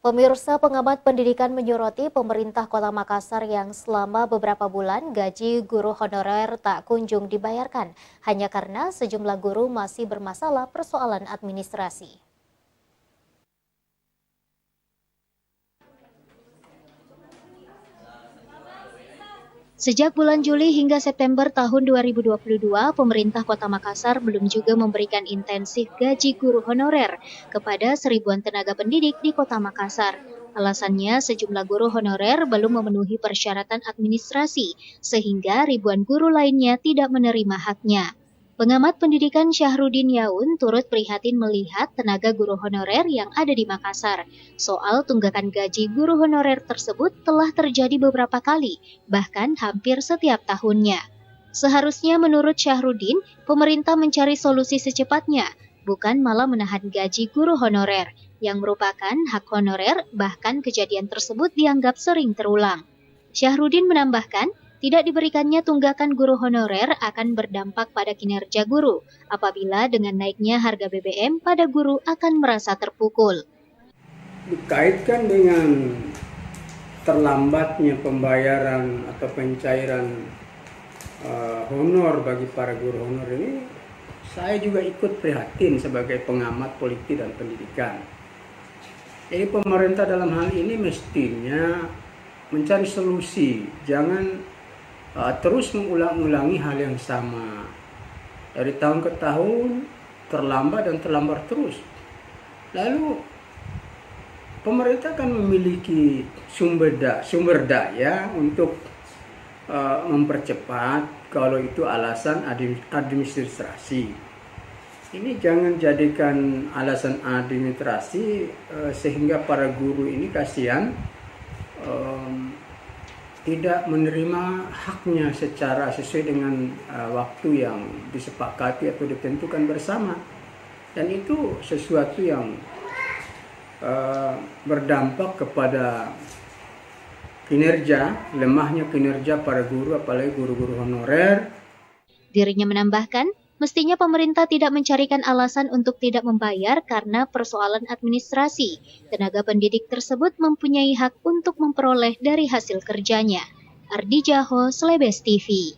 Pemirsa, pengamat pendidikan menyoroti pemerintah Kota Makassar yang selama beberapa bulan gaji guru honorer tak kunjung dibayarkan hanya karena sejumlah guru masih bermasalah persoalan administrasi. Sejak bulan Juli hingga September tahun 2022, pemerintah Kota Makassar belum juga memberikan intensif gaji guru honorer kepada seribuan tenaga pendidik di Kota Makassar. Alasannya, sejumlah guru honorer belum memenuhi persyaratan administrasi, sehingga ribuan guru lainnya tidak menerima haknya. Pengamat pendidikan Syahrudin Yaun turut prihatin melihat tenaga guru honorer yang ada di Makassar. Soal tunggakan gaji guru honorer tersebut telah terjadi beberapa kali, bahkan hampir setiap tahunnya. Seharusnya menurut Syahrudin, pemerintah mencari solusi secepatnya, bukan malah menahan gaji guru honorer, yang merupakan hak honorer, bahkan kejadian tersebut dianggap sering terulang. Syahrudin menambahkan, tidak diberikannya tunggakan guru honorer akan berdampak pada kinerja guru, apabila dengan naiknya harga BBM pada guru akan merasa terpukul. Dikaitkan dengan terlambatnya pembayaran atau pencairan honor bagi para guru honor ini, saya juga ikut prihatin sebagai pengamat politik dan pendidikan. Jadi pemerintah dalam hal ini mestinya mencari solusi, jangan terus mengulang-ulangi hal yang sama. Dari tahun ke tahun terlambat dan terlambat terus. Lalu pemerintah kan memiliki sumber daya untuk mempercepat kalau itu alasan administrasi. Ini jangan jadikan alasan administrasi sehingga para guru ini kasihan tidak menerima haknya secara sesuai dengan waktu yang disepakati atau ditentukan bersama. Dan itu sesuatu yang berdampak kepada kinerja, lemahnya kinerja para guru, apalagi guru-guru honorer. Dirinya menambahkan, mestinya pemerintah tidak mencarikan alasan untuk tidak membayar karena persoalan administrasi. Tenaga pendidik tersebut mempunyai hak untuk memperoleh dari hasil kerjanya. Ardi Jaho, Slebes TV.